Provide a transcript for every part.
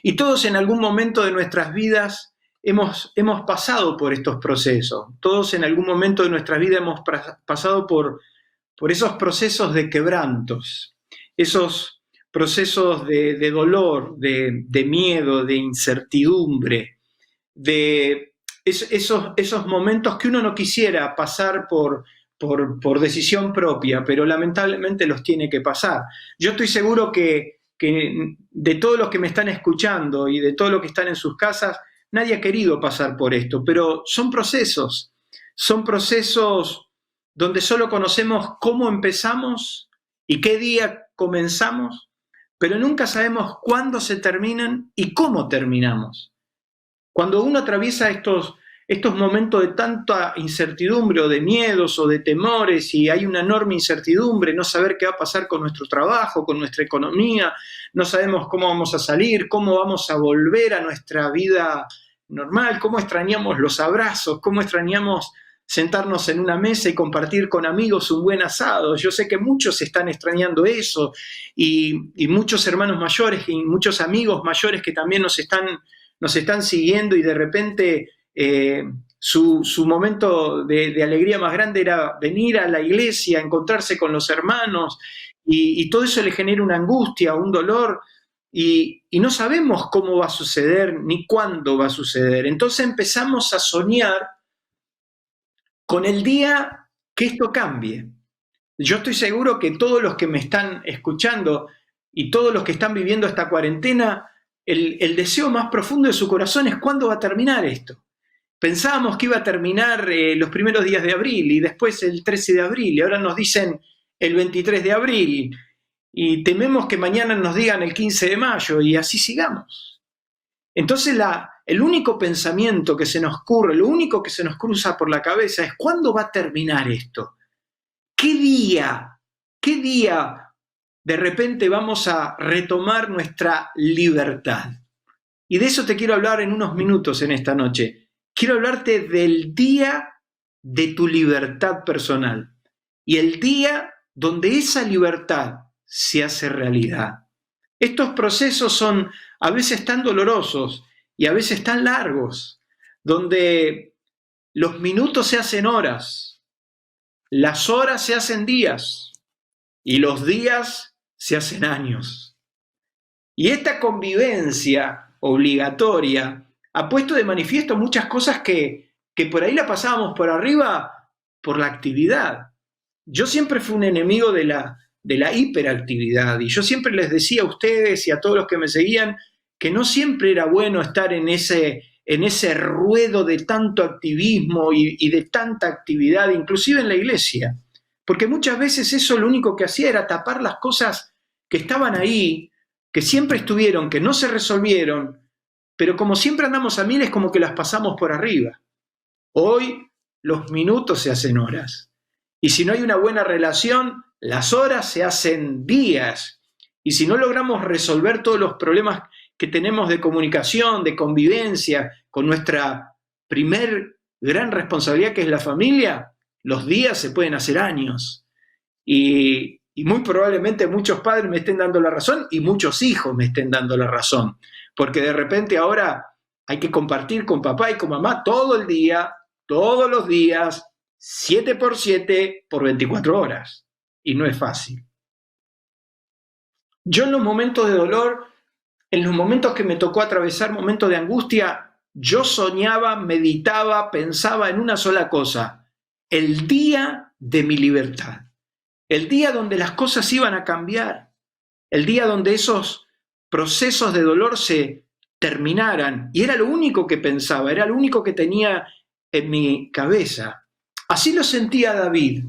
Y todos en algún momento de nuestras vidas hemos pasado por estos procesos. Todos en algún momento de nuestras vidas hemos pasado por esos procesos de quebrantos, esos procesos de dolor, de miedo, de incertidumbre, de esos momentos que uno no quisiera pasar por decisión propia, pero lamentablemente los tiene que pasar. Yo estoy seguro que de todos los que me están escuchando y de todos los que están en sus casas, nadie ha querido pasar por esto, pero son procesos donde solo conocemos cómo empezamos y qué día comenzamos, pero nunca sabemos cuándo se terminan y cómo terminamos. Cuando uno atraviesa estos momentos de tanta incertidumbre o de miedos o de temores y hay una enorme incertidumbre, no saber qué va a pasar con nuestro trabajo, con nuestra economía, no sabemos cómo vamos a salir, cómo vamos a volver a nuestra vida normal, cómo extrañamos los abrazos, cómo extrañamos sentarnos en una mesa y compartir con amigos un buen asado. Yo sé que muchos están extrañando eso y muchos hermanos mayores y muchos amigos mayores que también nos están siguiendo y de repente su momento de alegría más grande era venir a la iglesia, encontrarse con los hermanos y todo eso le genera una angustia, un dolor y no sabemos cómo va a suceder ni cuándo va a suceder. Entonces empezamos a soñar con el día que esto cambie. Yo estoy seguro que todos los que me están escuchando y todos los que están viviendo esta cuarentena, el deseo más profundo de su corazón es cuándo va a terminar esto. Pensábamos que iba a terminar los primeros días de abril y después el 13 de abril y ahora nos dicen el 23 de abril y tememos que mañana nos digan el 15 de mayo y así sigamos. Entonces el único pensamiento que se nos ocurre, lo único que se nos cruza por la cabeza es ¿cuándo va a terminar esto? ¿Qué día de repente vamos a retomar nuestra libertad? Y de eso te quiero hablar en unos minutos en esta noche. Quiero hablarte del día de tu libertad personal y el día donde esa libertad se hace realidad. Estos procesos son a veces tan dolorosos y a veces tan largos, donde los minutos se hacen horas, las horas se hacen días y los días se hacen años. Y esta convivencia obligatoria ha puesto de manifiesto muchas cosas que por ahí la pasábamos por arriba por la actividad. Yo siempre fui un enemigo de la hiperactividad y yo siempre les decía a ustedes y a todos los que me seguían que no siempre era bueno estar en ese ruedo de tanto activismo y de tanta actividad, inclusive en la iglesia, porque muchas veces eso lo único que hacía era tapar las cosas que estaban ahí, que siempre estuvieron, que no se resolvieron, pero como siempre andamos a miles, como que las pasamos por arriba. Hoy los minutos se hacen horas. Y si no hay una buena relación, las horas se hacen días. Y si no logramos resolver todos los problemas que tenemos de comunicación, de convivencia, con nuestra primer gran responsabilidad que es la familia, los días se pueden hacer años. Y muy probablemente muchos padres me estén dando la razón y muchos hijos me estén dando la razón. Porque de repente ahora hay que compartir con papá y con mamá todo el día, todos los días, 7x7 por 24 horas. Y no es fácil. Yo en los momentos de dolor, en los momentos que me tocó atravesar momentos de angustia, yo soñaba, meditaba, pensaba en una sola cosa: el día de mi libertad. El día donde las cosas iban a cambiar. El día donde esos procesos de dolor se terminaran. Y era lo único que pensaba, era lo único que tenía en mi cabeza. Así lo sentía David,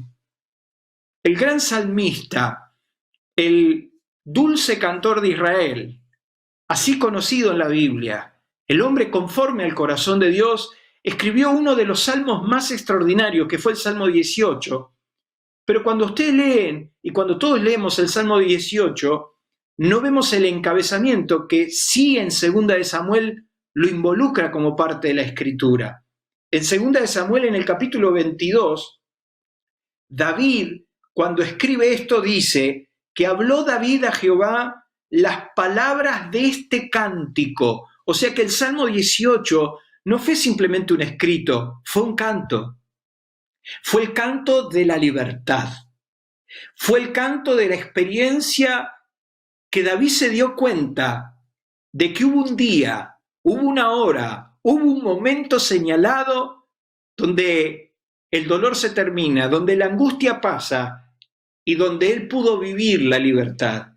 el gran salmista, el dulce cantor de Israel, así conocido en la Biblia. El hombre conforme al corazón de Dios escribió uno de los salmos más extraordinarios, que fue el Salmo 18. Pero cuando ustedes leen, y cuando todos leemos el Salmo 18, no vemos el encabezamiento que sí en 2 de Samuel lo involucra como parte de la Escritura. En 2 de Samuel, en el capítulo 22, David, cuando escribe esto, dice que habló David a Jehová las palabras de este cántico. O sea que el Salmo 18 no fue simplemente un escrito, fue un canto. Fue el canto de la libertad. Fue el canto de la experiencia que David se dio cuenta de que hubo un día, hubo una hora, hubo un momento señalado donde el dolor se termina, donde la angustia pasa y donde él pudo vivir la libertad.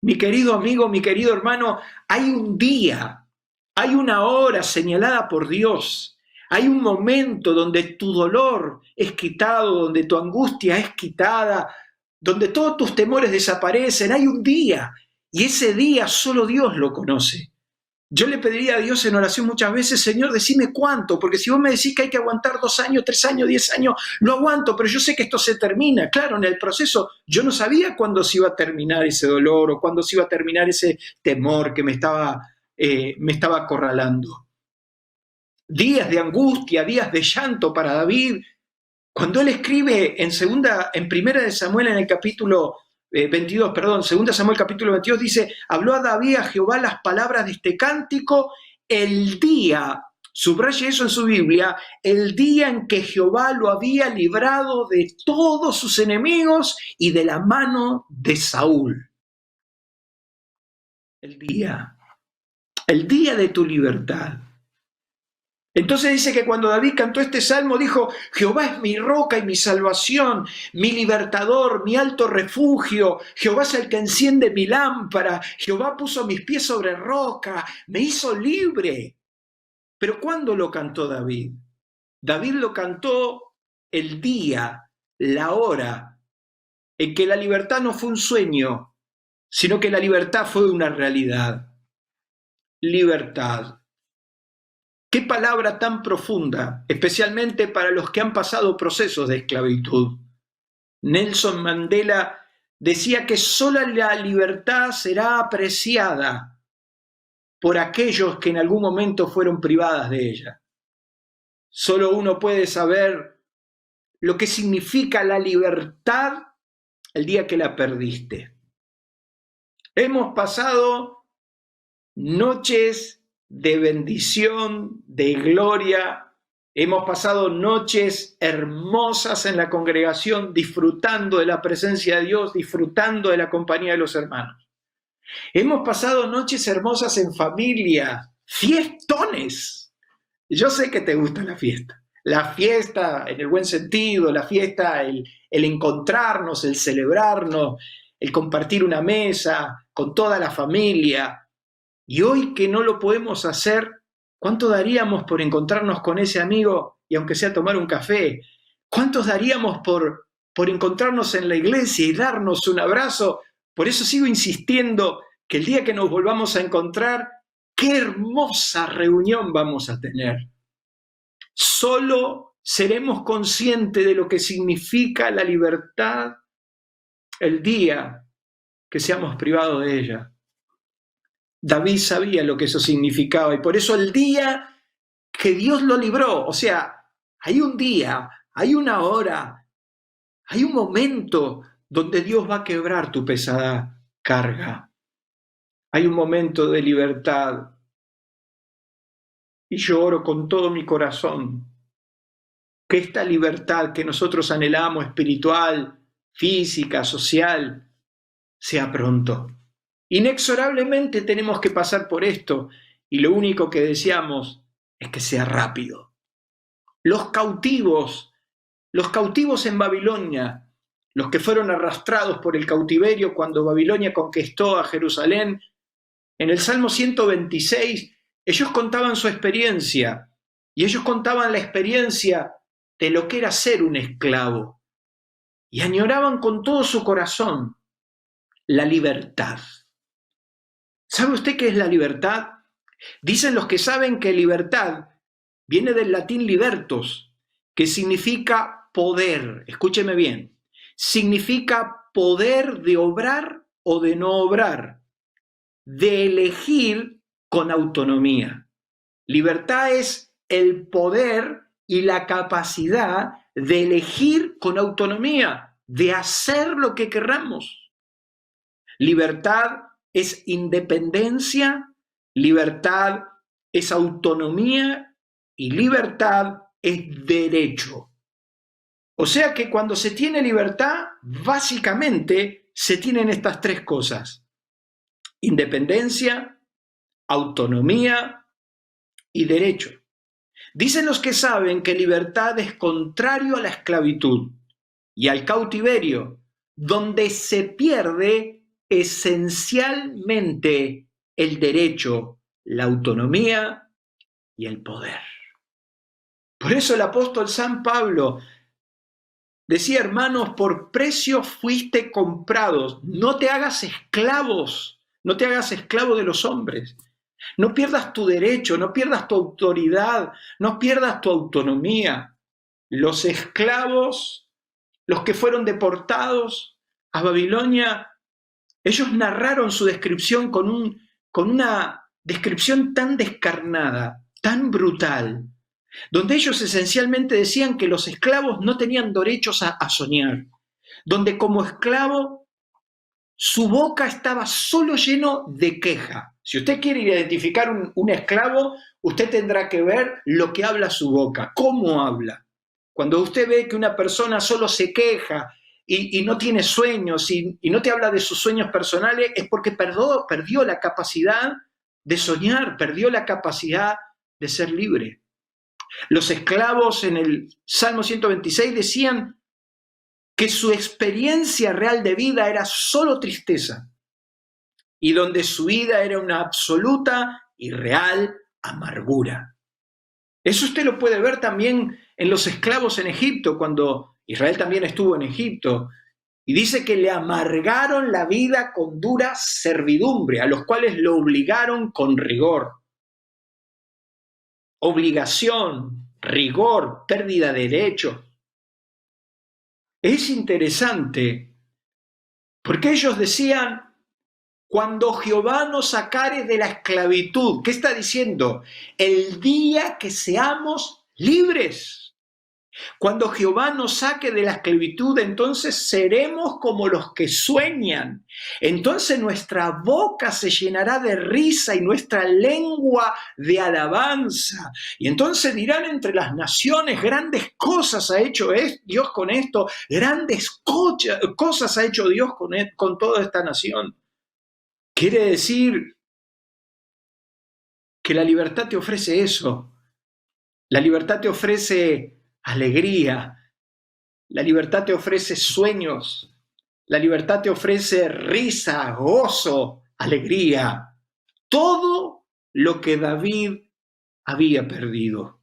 Mi querido amigo, mi querido hermano, hay un día, hay una hora señalada por Dios, hay un momento donde tu dolor es quitado, donde tu angustia es quitada, donde todos tus temores desaparecen. Hay un día, y ese día solo Dios lo conoce. Yo le pediría a Dios en oración muchas veces: Señor, decime cuánto, porque si vos me decís que hay que aguantar 2 años, 3 años, 10 años, lo aguanto, pero yo sé que esto se termina. Claro, en el proceso yo no sabía cuándo se iba a terminar ese dolor o cuándo se iba a terminar ese temor que me estaba acorralando. Días de angustia, días de llanto para David. Cuando él escribe en Primera de Samuel, en el capítulo 22, perdón, 2 Samuel capítulo 22, dice: habló a David a Jehová las palabras de este cántico el día, subraye eso en su Biblia, el día en que Jehová lo había librado de todos sus enemigos y de la mano de Saúl. El día de tu libertad. Entonces dice que cuando David cantó este salmo dijo: Jehová es mi roca y mi salvación, mi libertador, mi alto refugio. Jehová es el que enciende mi lámpara. Jehová puso mis pies sobre roca, me hizo libre. Pero ¿cuándo lo cantó David? David lo cantó el día, la hora, en que la libertad no fue un sueño, sino que la libertad fue una realidad. Libertad. Qué palabra tan profunda, especialmente para los que han pasado procesos de esclavitud. Nelson Mandela decía que solo la libertad será apreciada por aquellos que en algún momento fueron privadas de ella. Solo uno puede saber lo que significa la libertad el día que la perdiste. Hemos pasado noches de bendición, de gloria. Hemos pasado noches hermosas en la congregación, disfrutando de la presencia de Dios, disfrutando de la compañía de los hermanos. Hemos pasado noches hermosas en familia, fiestones. Yo sé que te gusta la fiesta en el buen sentido, la fiesta, el encontrarnos, el celebrarnos, el compartir una mesa con toda la familia. Y hoy que no lo podemos hacer, ¿cuánto daríamos por encontrarnos con ese amigo y aunque sea tomar un café? ¿Cuántos daríamos por encontrarnos en la iglesia y darnos un abrazo? Por eso sigo insistiendo que el día que nos volvamos a encontrar, qué hermosa reunión vamos a tener. Solo seremos conscientes de lo que significa la libertad el día que seamos privados de ella. David sabía lo que eso significaba y por eso el día que Dios lo libró, o sea, hay un día, hay una hora, hay un momento donde Dios va a quebrar tu pesada carga. Hay un momento de libertad y yo oro con todo mi corazón que esta libertad que nosotros anhelamos, espiritual, física, social, sea pronto. Inexorablemente tenemos que pasar por esto y lo único que deseamos es que sea rápido. Los cautivos en Babilonia, los que fueron arrastrados por el cautiverio cuando Babilonia conquistó a Jerusalén, en el Salmo 126, ellos contaban su experiencia y ellos contaban la experiencia de lo que era ser un esclavo y añoraban con todo su corazón la libertad. ¿Sabe usted qué es la libertad? Dicen los que saben que libertad viene del latín libertos, que significa poder. Escúcheme bien. Significa poder de obrar o de no obrar, de elegir con autonomía. Libertad es el poder y la capacidad de elegir con autonomía, de hacer lo que querramos. Libertad es independencia, libertad es autonomía y libertad es derecho. O sea que cuando se tiene libertad, básicamente se tienen estas tres cosas: independencia, autonomía y derecho. Dicen los que saben que libertad es contrario a la esclavitud y al cautiverio, donde se pierde esencialmente el derecho, la autonomía y el poder. Por eso el apóstol San Pablo decía: hermanos, por precio fuiste comprados, no te hagas esclavos, no te hagas esclavo de los hombres. No pierdas tu derecho, no pierdas tu autoridad, no pierdas tu autonomía. Los esclavos, los que fueron deportados a Babilonia, ellos narraron su descripción con una descripción tan descarnada, tan brutal, donde ellos esencialmente decían que los esclavos no tenían derechos a soñar, donde como esclavo su boca estaba solo lleno de queja. Si usted quiere identificar un esclavo, usted tendrá que ver lo que habla su boca, cómo habla. Cuando usted ve que una persona solo se queja y no tiene sueños y no te habla de sus sueños personales, es porque perdió la capacidad de soñar, perdió la capacidad de ser libre. Los esclavos en el Salmo 126 decían que su experiencia real de vida era solo tristeza y donde su vida era una absoluta y real amargura. Eso usted lo puede ver también en los esclavos en Egipto, cuando Israel también estuvo en Egipto, y dice que le amargaron la vida con dura servidumbre, a los cuales lo obligaron con rigor. Obligación, rigor, pérdida de derechos. Es interesante porque ellos decían: cuando Jehová nos sacare de la esclavitud. ¿Qué está diciendo? El día que seamos libres. Cuando Jehová nos saque de la esclavitud, entonces seremos como los que sueñan. Entonces nuestra boca se llenará de risa y nuestra lengua de alabanza. Y entonces dirán entre las naciones: grandes cosas ha hecho Dios con esto, grandes cosas ha hecho Dios con toda esta nación. Quiere decir que la libertad te ofrece eso. La libertad te ofrece alegría. La libertad te ofrece sueños. La libertad te ofrece risa, gozo, alegría. Todo lo que David había perdido.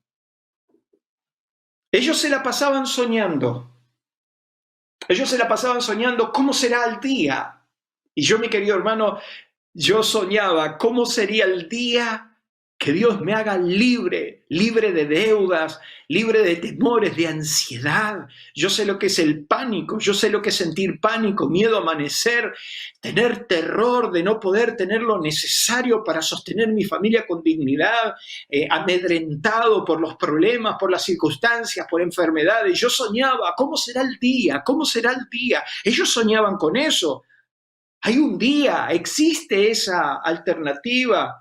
Ellos se la pasaban soñando. Ellos se la pasaban soñando cómo será el día. Y yo, mi querido hermano, yo soñaba cómo sería el día que Dios me haga libre, libre de deudas, libre de temores, de ansiedad. Yo sé lo que es el pánico, yo sé lo que es sentir pánico, miedo a amanecer, tener terror de no poder tener lo necesario para sostener mi familia con dignidad, amedrentado por los problemas, por las circunstancias, por enfermedades. Yo soñaba, ¿cómo será el día? ¿Cómo será el día? Ellos soñaban con eso. Hay un día, existe esa alternativa.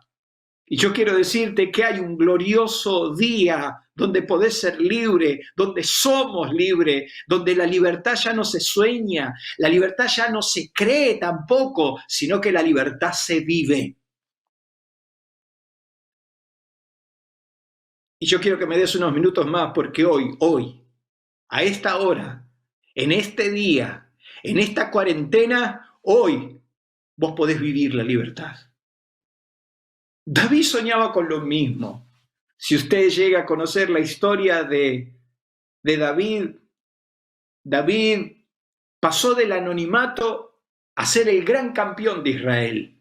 Y yo quiero decirte que hay un glorioso día donde podés ser libre, donde somos libres, donde la libertad ya no se sueña, la libertad ya no se cree tampoco, sino que la libertad se vive. Y yo quiero que me des unos minutos más porque hoy, a esta hora, en este día, en esta cuarentena, hoy vos podés vivir la libertad. David soñaba con lo mismo. Si usted llega a conocer la historia de David, David pasó del anonimato a ser el gran campeón de Israel.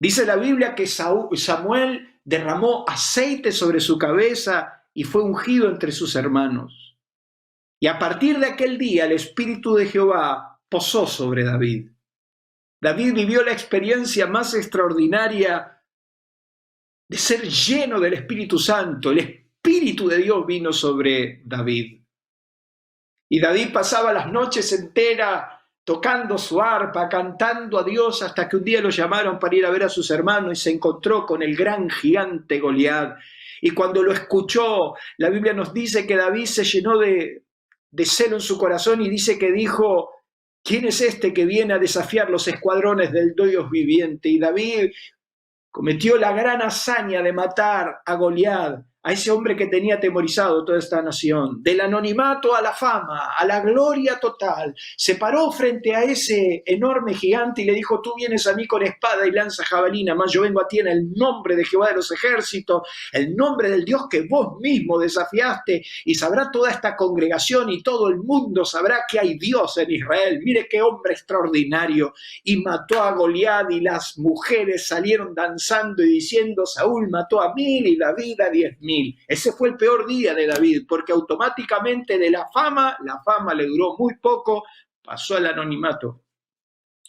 Dice la Biblia que Samuel derramó aceite sobre su cabeza y fue ungido entre sus hermanos. Y a partir de aquel día el Espíritu de Jehová posó sobre David. David vivió la experiencia más extraordinaria de ser lleno del Espíritu Santo. El Espíritu de Dios vino sobre David. Y David pasaba las noches enteras tocando su arpa, cantando a Dios, hasta que un día lo llamaron para ir a ver a sus hermanos y se encontró con el gran gigante Goliat. Y cuando lo escuchó, la Biblia nos dice que David se llenó de celo en su corazón y dice que dijo: ¿quién es este que viene a desafiar los escuadrones del Dios viviente? Y David cometió la gran hazaña de matar a Goliat, a ese hombre que tenía atemorizado toda esta nación. Del anonimato a la fama, a la gloria total, se paró frente a ese enorme gigante y le dijo: tú vienes a mí con espada y lanza jabalina, mas yo vengo a ti en el nombre de Jehová de los ejércitos, el nombre del Dios que vos mismo desafiaste, y sabrá toda esta congregación y todo el mundo sabrá que hay Dios en Israel. Mire qué hombre extraordinario. Y mató a Goliat, y las mujeres salieron danzando y diciendo: Saúl mató a 1000 y David a 10.000. Ese fue el peor día de David, porque automáticamente de la fama le duró muy poco, pasó al anonimato,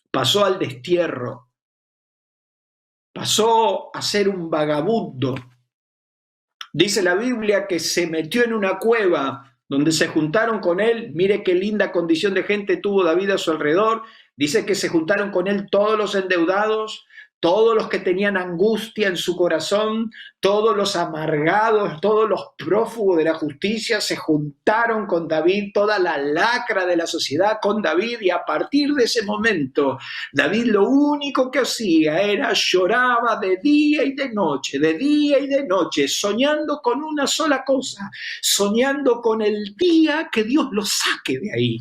pasó al destierro, pasó a ser un vagabundo. Dice la Biblia que se metió en una cueva donde se juntaron con él. Mire qué linda condición de gente tuvo David a su alrededor. Dice que se juntaron con él todos los endeudados, todos los que tenían angustia en su corazón, todos los amargados, todos los prófugos de la justicia se juntaron con David, toda la lacra de la sociedad con David, y a partir de ese momento, David lo único que hacía era lloraba de día y de noche, soñando con una sola cosa, soñando con el día que Dios lo saque de ahí.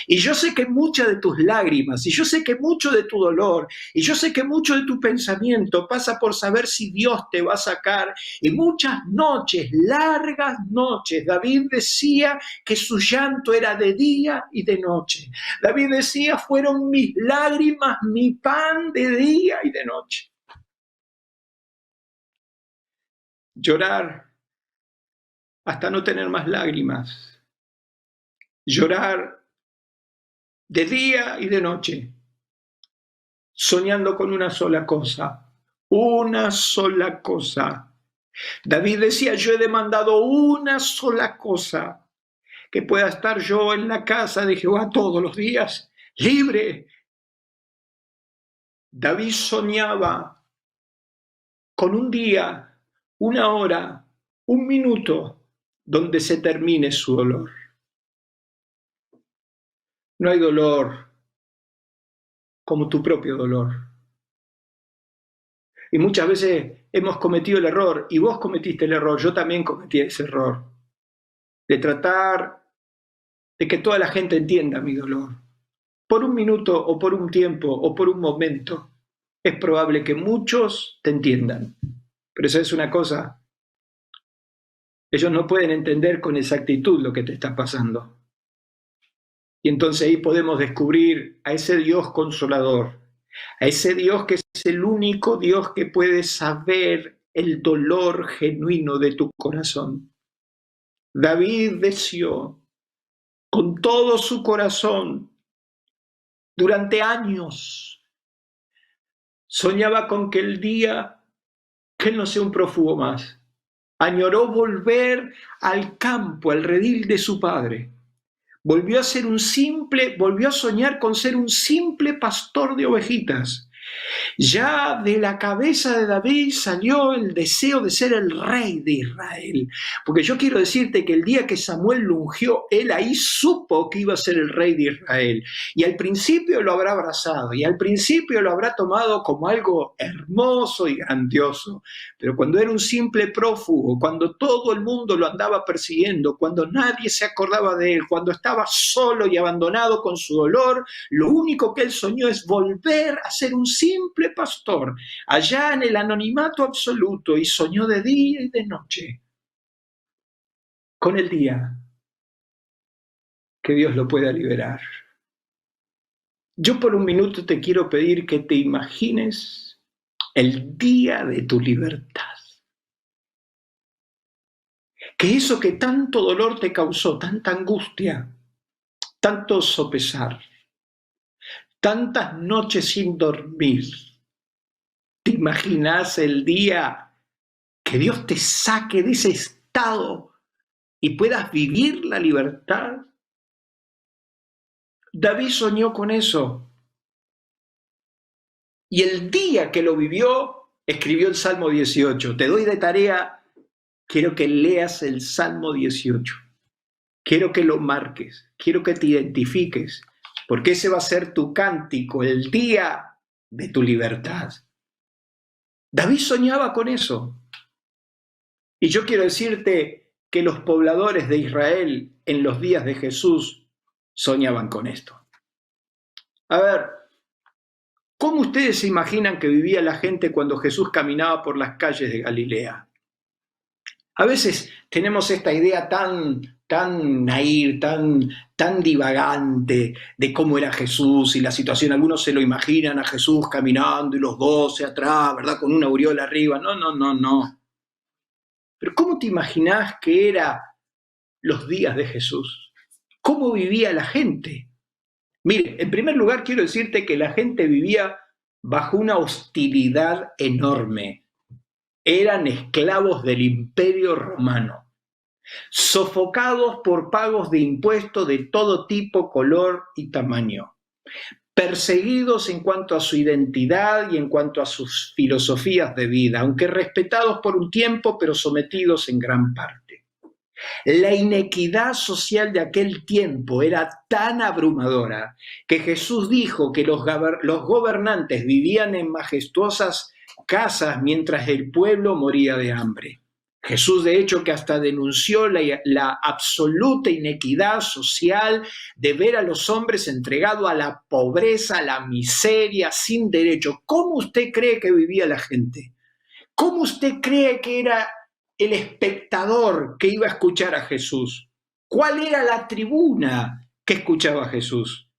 Y yo sé que muchas de tus lágrimas, y yo sé que mucho de tu dolor, y yo sé que mucho de tu pensamiento pasa por saber si Dios te va a sacar. Y muchas noches, largas noches, David decía que su llanto era de día y de noche. David decía: fueron mis lágrimas mi pan de día y de noche. Llorar hasta no tener más lágrimas. Llorar de día y de noche, soñando con una sola cosa, una sola cosa. David decía: yo he demandado una sola cosa, que pueda estar yo en la casa de Jehová todos los días, libre. David soñaba con un día, una hora, un minuto, donde se termine su dolor. No hay dolor como tu propio dolor. Y muchas veces hemos cometido el error, y vos cometiste el error, yo también cometí ese error, de tratar de que toda la gente entienda mi dolor. Por un minuto o por un tiempo o por un momento, es probable que muchos te entiendan. Pero eso es una cosa, ellos no pueden entender con exactitud lo que te está pasando. Y entonces ahí podemos descubrir a ese Dios consolador, a ese Dios que es el único Dios que puede saber el dolor genuino de tu corazón. David deseó con todo su corazón, durante años, soñaba con que el día que él no sea un prófugo más. Añoró volver al campo, al redil de su padre. Volvió a soñar con ser un simple pastor de ovejitas. Ya de la cabeza de David salió el deseo de ser el rey de Israel. Porque yo quiero decirte que el día que Samuel lo ungió, él ahí supo que iba a ser el rey de Israel. Y al principio lo habrá abrazado, y al principio lo habrá tomado como algo hermoso y grandioso. Pero cuando era un simple prófugo, cuando todo el mundo lo andaba persiguiendo, cuando nadie se acordaba de él, cuando estaba solo y abandonado con su dolor, lo único que él soñó es volver a ser un simple pastor, allá en el anonimato absoluto, y soñó de día y de noche con el día que Dios lo pueda liberar. Yo por un minuto te quiero pedir que te imagines el día de tu libertad. Que eso que tanto dolor te causó, tanta angustia, tanto sopesar, tantas noches sin dormir, ¿te imaginas el día que Dios te saque de ese estado y puedas vivir la libertad? David soñó con eso. Y el día que lo vivió, escribió el Salmo 18. Te doy de tarea, quiero que leas el Salmo 18. Quiero que lo marques, quiero que te identifiques, porque ese va a ser tu cántico, el día de tu libertad. David soñaba con eso. Y yo quiero decirte que los pobladores de Israel en los días de Jesús soñaban con esto. A ver, ¿cómo ustedes se imaginan que vivía la gente cuando Jesús caminaba por las calles de Galilea? A veces tenemos esta idea tan naïr, tan divagante de cómo era Jesús y la situación. Algunos se lo imaginan a Jesús caminando y los 12 atrás, ¿verdad? Con una aureola arriba. No. Pero ¿cómo te imaginás que eran los días de Jesús? ¿Cómo vivía la gente? Mire, en primer lugar quiero decirte que la gente vivía bajo una hostilidad enorme. Eran esclavos del Imperio Romano, sofocados por pagos de impuestos de todo tipo, color y tamaño, perseguidos en cuanto a su identidad y en cuanto a sus filosofías de vida, aunque respetados por un tiempo, pero sometidos en gran parte. La inequidad social de aquel tiempo era tan abrumadora que Jesús dijo que los gobernantes vivían en majestuosas casas mientras el pueblo moría de hambre. Jesús, de hecho, que hasta denunció la absoluta inequidad social de ver a los hombres entregados a la pobreza, a la miseria, sin derecho. ¿Cómo usted cree que vivía la gente? ¿Cómo usted cree que era el espectador que iba a escuchar a Jesús? ¿Cuál era la tribuna que escuchaba a Jesús?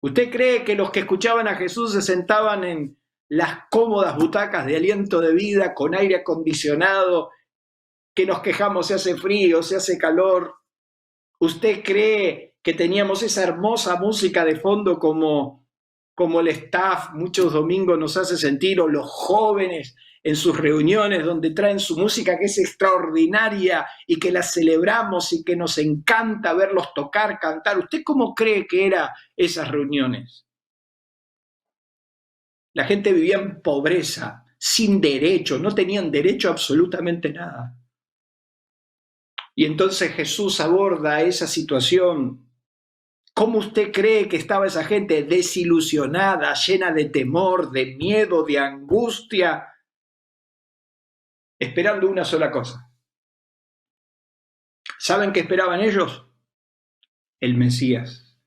¿Usted cree que los que escuchaban a Jesús se sentaban en las cómodas butacas de aliento de vida con aire acondicionado, que nos quejamos se hace frío, se hace calor? ¿Usted cree que teníamos esa hermosa música de fondo como el staff muchos domingos nos hace sentir, o los jóvenes en sus reuniones donde traen su música que es extraordinaria y que la celebramos y que nos encanta verlos tocar, cantar? ¿Usted cómo cree que eran esas reuniones? La gente vivía en pobreza, sin derecho, no tenían derecho a absolutamente nada. Y entonces Jesús aborda esa situación. ¿Cómo usted cree que estaba esa gente desilusionada, llena de temor, de miedo, de angustia, esperando una sola cosa? ¿Saben qué esperaban ellos? El Mesías.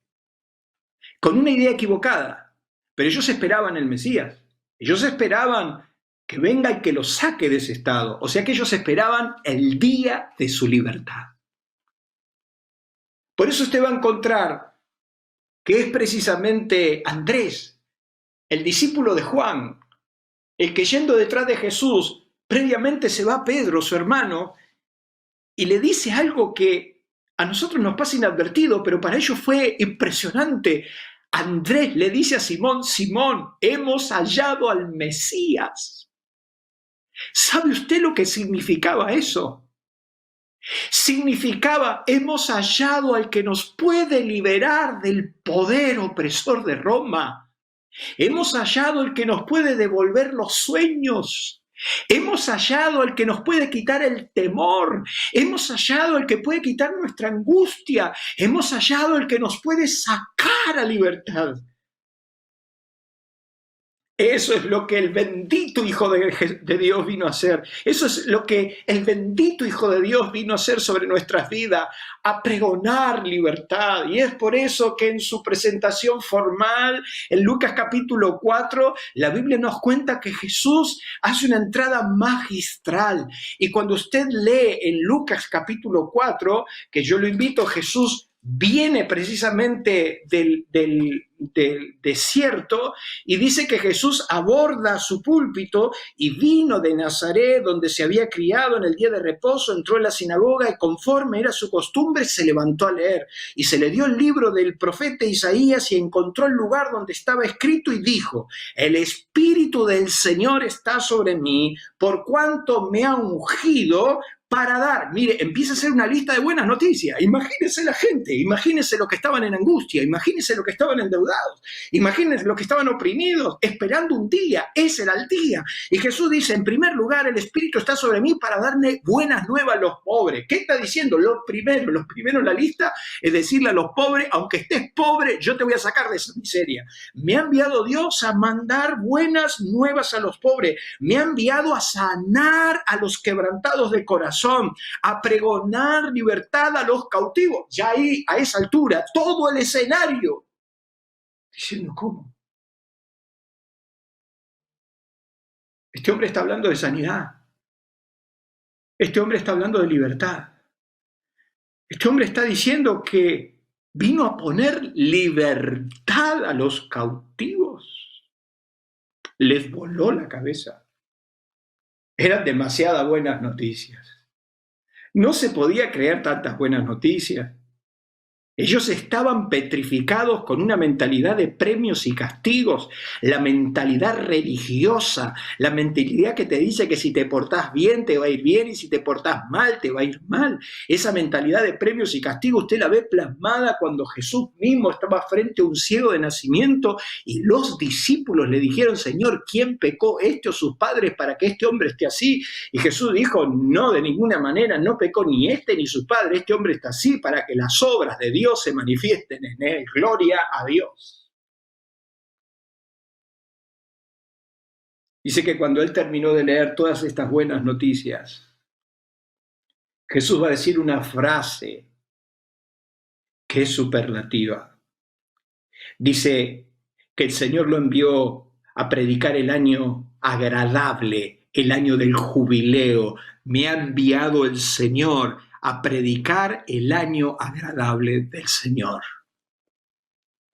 Con una idea equivocada, pero ellos esperaban el Mesías. Ellos esperaban que venga y que los saque de ese estado. O sea que ellos esperaban el día de su libertad. Por eso usted va a encontrar que es precisamente Andrés, el discípulo de Juan, el que yendo detrás de Jesús, previamente se va a Pedro, su hermano, y le dice algo que a nosotros nos pasa inadvertido, pero para ellos fue impresionante. Andrés le dice a Simón: Simón, hemos hallado al Mesías. ¿Sabe usted lo que significaba eso? Significaba: hemos hallado al que nos puede liberar del poder opresor de Roma. Hemos hallado al que nos puede devolver los sueños. Hemos hallado al que nos puede quitar el temor. Hemos hallado al que puede quitar nuestra angustia. Hemos hallado al que nos puede sacar a libertad. Eso es lo que el bendito Hijo de Dios vino a hacer. Eso es lo que el bendito Hijo de Dios vino a hacer sobre nuestras vidas, a pregonar libertad. Y es por eso que en su presentación formal, en Lucas capítulo 4, la Biblia nos cuenta que Jesús hace una entrada magistral. Y cuando usted lee en Lucas capítulo 4, que yo lo invito, Jesús viene precisamente del desierto, y dice que Jesús aborda su púlpito y vino de Nazaret, donde se había criado. En el día de reposo entró en la sinagoga y, conforme era su costumbre, se levantó a leer. Y se le dio el libro del profeta Isaías y encontró el lugar donde estaba escrito y dijo: el Espíritu del Señor está sobre mí, por cuanto me ha ungido para dar. Mire, empieza a hacer una lista de buenas noticias. Imagínense la gente, imagínense los que estaban en angustia, imagínense los que estaban endeudados, imagínense los que estaban oprimidos, esperando un día. Ese era el día. Y Jesús dice, en primer lugar, el Espíritu está sobre mí para darme buenas nuevas a los pobres. ¿Qué está diciendo? Lo primero en la lista es decirle a los pobres, aunque estés pobre, yo te voy a sacar de esa miseria. Me ha enviado Dios a mandar buenas nuevas a los pobres. Me ha enviado a sanar a los quebrantados de corazón, a pregonar libertad a los cautivos. Ya ahí, a esa altura, todo el escenario. Diciendo, ¿cómo? Este hombre está hablando de sanidad. Este hombre está hablando de libertad. Este hombre está diciendo que vino a poner libertad a los cautivos. Les voló la cabeza. Eran demasiadas buenas noticias. No se podía creer tantas buenas noticias. Ellos estaban petrificados con una mentalidad de premios y castigos, la mentalidad religiosa, la mentalidad que te dice que si te portás bien te va a ir bien y si te portás mal te va a ir mal. Esa mentalidad de premios y castigos usted la ve plasmada cuando Jesús mismo estaba frente a un ciego de nacimiento y los discípulos le dijeron, Señor, ¿quién pecó, este o sus padres, para que este hombre esté así? Y Jesús dijo, no, de ninguna manera, no pecó ni este ni su padre, este hombre está así para que las obras de Dios se manifiesten en él. Gloria a Dios. Dice que cuando él terminó de leer todas estas buenas noticias, Jesús va a decir una frase que es superlativa. Dice que el Señor lo envió a predicar el año agradable, el año del jubileo. Me ha enviado el Señor a predicar el año agradable del Señor.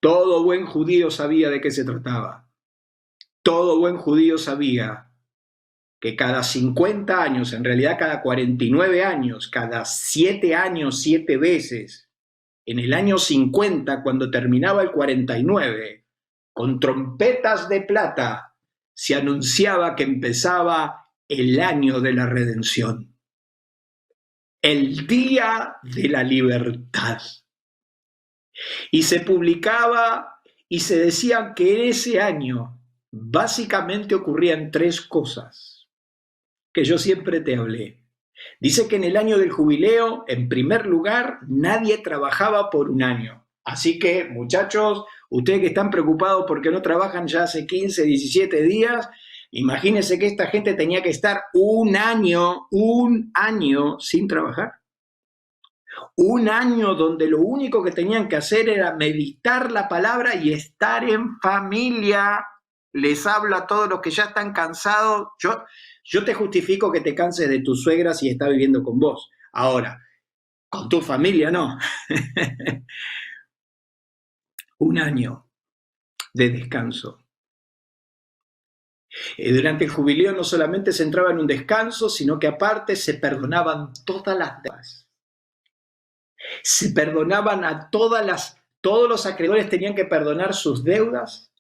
Todo buen judío sabía de qué se trataba. Todo buen judío sabía que cada 50 años, en realidad cada 49 años, cada 7 años, 7 veces, en el año 50, cuando terminaba el 49, con trompetas de plata, se anunciaba que empezaba el año de la redención. El día de la libertad. Y se publicaba y se decía que en ese año básicamente ocurrían 3 cosas que yo siempre te hablé. Dice que en el año del jubileo, en primer lugar, nadie trabajaba por un año. Así que, muchachos, ustedes que están preocupados porque no trabajan ya hace 15, 17 días, imagínense que esta gente tenía que estar un año sin trabajar. Un año donde lo único que tenían que hacer era meditar la palabra y estar en familia. Les hablo a todos los que ya están cansados. Yo te justifico que te canses de tu suegra si está viviendo con vos. Ahora, con tu familia no. Un año de descanso. Durante el jubileo no solamente se entraba en un descanso, sino que aparte se perdonaban todas las deudas. Se perdonaban a todos los acreedores tenían que perdonar sus deudas.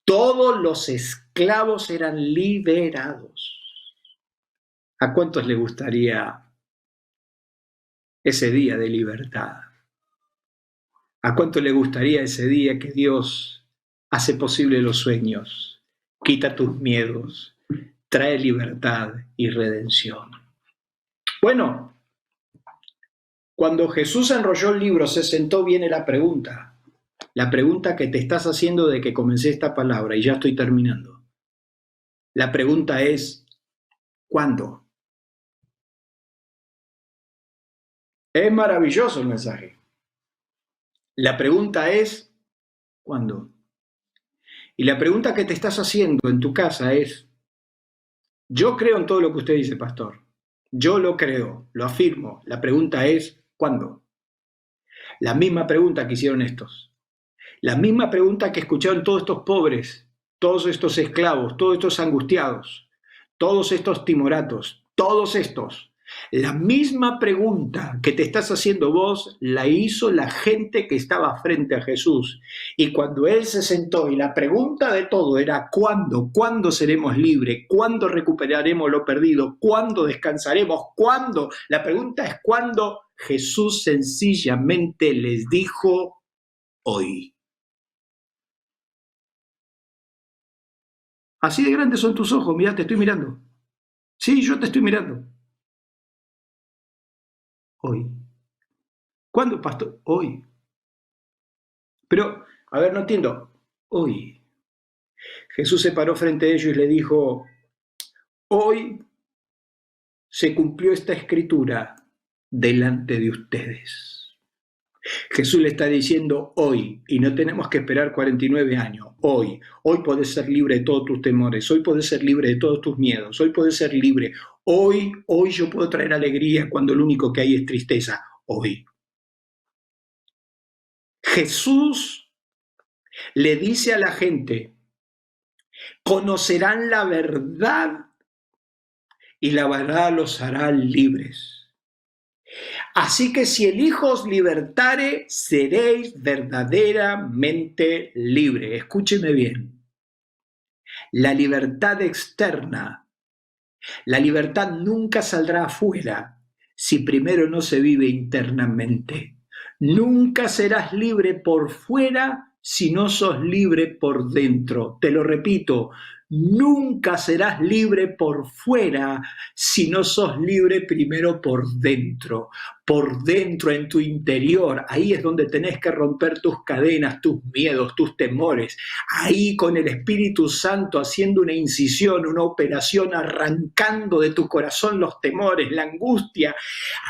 Todos los esclavos eran liberados. ¿A cuántos les gustaría ese día de libertad? ¿A cuántos les gustaría ese día que Dios hace posible los sueños, quita tus miedos, trae libertad y redención? Bueno, cuando Jesús enrolló el libro, se sentó, viene la pregunta que te estás haciendo de que comencé esta palabra y ya estoy terminando. La pregunta es, ¿cuándo? Es maravilloso el mensaje. La pregunta es, ¿cuándo? Y la pregunta que te estás haciendo en tu casa es, yo creo en todo lo que usted dice, pastor. Yo lo creo, lo afirmo. La pregunta es, ¿cuándo? La misma pregunta que hicieron estos. La misma pregunta que escucharon todos estos pobres, todos estos esclavos, todos estos angustiados, todos estos timoratos, todos estos. La misma pregunta que te estás haciendo vos, la hizo la gente que estaba frente a Jesús. Y cuando Él se sentó y la pregunta de todo era ¿cuándo? ¿Cuándo seremos libres? ¿Cuándo recuperaremos lo perdido? ¿Cuándo descansaremos? ¿Cuándo? La pregunta es ¿cuándo? Jesús sencillamente les dijo hoy. Así de grandes son tus ojos, mirá, te estoy mirando. Sí, yo te estoy mirando. Hoy. ¿Cuándo, pastor? Hoy. Pero, a ver, no entiendo. Hoy. Jesús se paró frente a ellos y le dijo, hoy se cumplió esta escritura delante de ustedes. Jesús le está diciendo hoy, y no tenemos que esperar 49 años, hoy podés ser libre de todos tus temores, hoy podés ser libre de todos tus miedos, hoy podés ser libre, hoy yo puedo traer alegría cuando lo único que hay es tristeza, hoy. Jesús le dice a la gente, conocerán la verdad y la verdad los hará libres. Así que si el Hijo os libertare, seréis verdaderamente libres. Escúcheme bien. La libertad externa, la libertad nunca saldrá afuera si primero no se vive internamente. Nunca serás libre por fuera si no sos libre por dentro. Te lo repito, nunca serás libre por fuera si no sos libre primero por dentro en tu interior. Ahí es donde tenés que romper tus cadenas, tus miedos, tus temores. Ahí con el Espíritu Santo haciendo una incisión, una operación, arrancando de tu corazón los temores, la angustia.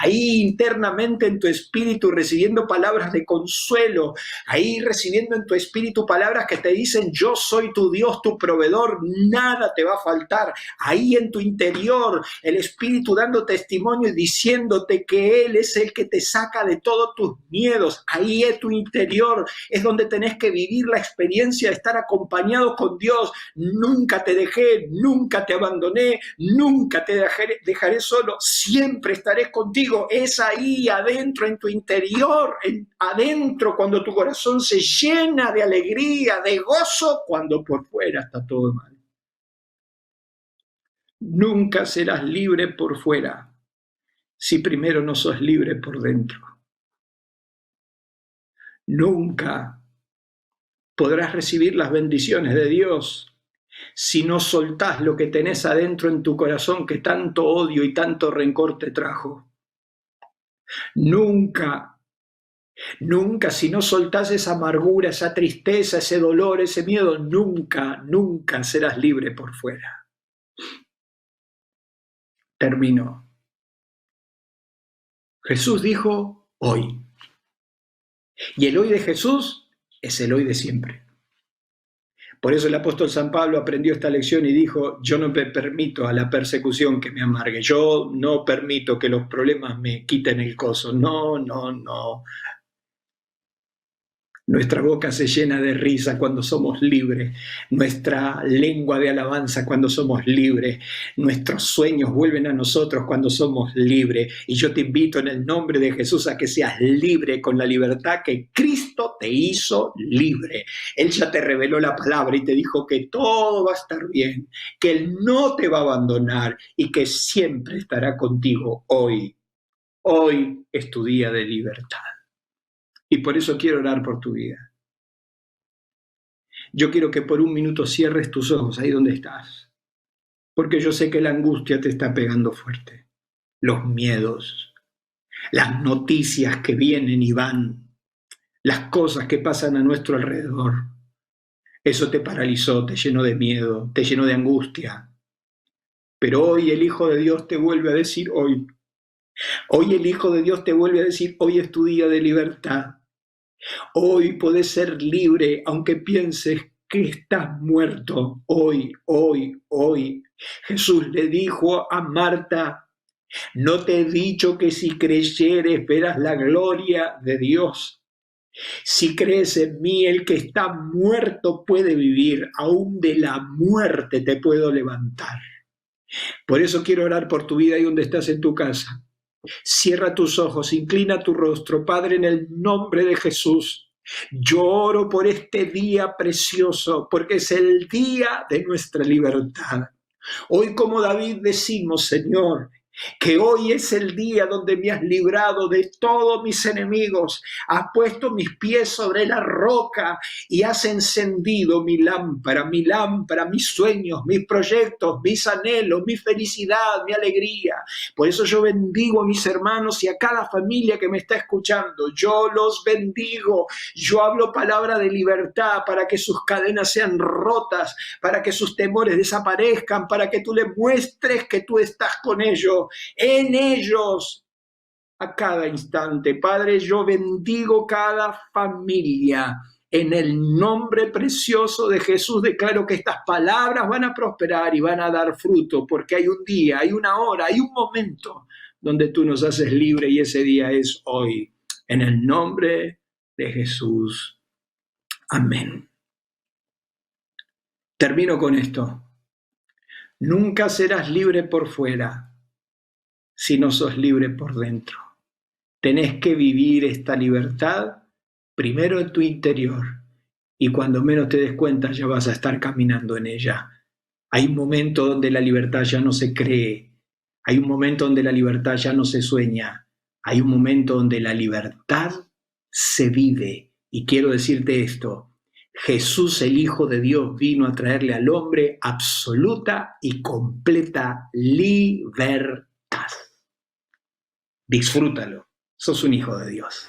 Ahí internamente en tu espíritu recibiendo palabras de consuelo. Ahí recibiendo en tu espíritu palabras que te dicen yo soy tu Dios, tu proveedor, nada te va a faltar. Ahí en tu interior el Espíritu dando testimonio y diciéndote que Él es el que te saca de todos tus miedos. Ahí en tu interior es donde tenés que vivir la experiencia de estar acompañado con Dios. Nunca te dejé, nunca te abandoné, nunca te dejaré solo, siempre estaré contigo. Es ahí adentro en tu interior, adentro cuando tu corazón se llena de alegría, de gozo, cuando por fuera está todo mal. Nunca serás libre por fuera si primero no sos libre por dentro. Nunca podrás recibir las bendiciones de Dios si no soltás lo que tenés adentro en tu corazón que tanto odio y tanto rencor te trajo. Nunca si no soltás esa amargura, esa tristeza, ese dolor, ese miedo, nunca serás libre por fuera. Terminó. Jesús dijo hoy. Y el hoy de Jesús es el hoy de siempre. Por eso el apóstol San Pablo aprendió esta lección y dijo, yo no me permito a la persecución que me amargue, yo no permito que los problemas me quiten el gozo, no. Nuestra boca se llena de risa cuando somos libres, nuestra lengua de alabanza cuando somos libres, nuestros sueños vuelven a nosotros cuando somos libres. Y yo te invito en el nombre de Jesús a que seas libre con la libertad que Cristo te hizo libre. Él ya te reveló la palabra y te dijo que todo va a estar bien, que Él no te va a abandonar y que siempre estará contigo hoy. Hoy es tu día de libertad. Y por eso quiero orar por tu vida. Yo quiero que por un minuto cierres tus ojos ahí donde estás. Porque yo sé que la angustia te está pegando fuerte. Los miedos, las noticias que vienen y van, las cosas que pasan a nuestro alrededor. Eso te paralizó, te llenó de miedo, te llenó de angustia. Pero hoy el Hijo de Dios te vuelve a decir hoy. Hoy el Hijo de Dios te vuelve a decir hoy es tu día de libertad. Hoy podés ser libre aunque pienses que estás muerto. Hoy. Jesús le dijo a Marta, ¿no te he dicho que si creyeres verás la gloria de Dios? Si crees en mí, el que está muerto puede vivir, aún de la muerte te puedo levantar. Por eso quiero orar por tu vida y donde estás en tu casa. Cierra tus ojos, inclina tu rostro, Padre, en el nombre de Jesús. Yo oro por este día precioso, porque es el día de nuestra libertad. Hoy, como David, decimos, Señor, que hoy es el día donde me has librado de todos mis enemigos, has puesto mis pies sobre la roca y has encendido mi lámpara, mis sueños, mis proyectos, mis anhelos, mi felicidad, mi alegría. Por eso yo bendigo a mis hermanos y a cada familia que me está escuchando. Yo los bendigo. Yo hablo palabra de libertad para que sus cadenas sean rotas, para que sus temores desaparezcan, para que tú les muestres que tú estás con ellos, en ellos, a cada instante. Padre, yo bendigo cada familia. En el nombre precioso de Jesús declaro que estas palabras van a prosperar y van a dar fruto, porque hay un día, hay una hora, hay un momento donde tú nos haces libre y ese día es hoy. En el nombre de Jesús. Amén. Termino con esto. Nunca serás libre por fuera si no sos libre por dentro. Tenés que vivir esta libertad primero en tu interior y cuando menos te des cuenta ya vas a estar caminando en ella. Hay un momento donde la libertad ya no se cree, hay un momento donde la libertad ya no se sueña, hay un momento donde la libertad se vive. Y quiero decirte esto, Jesús, el Hijo de Dios, vino a traerle al hombre absoluta y completa libertad. Disfrútalo, sos un hijo de Dios.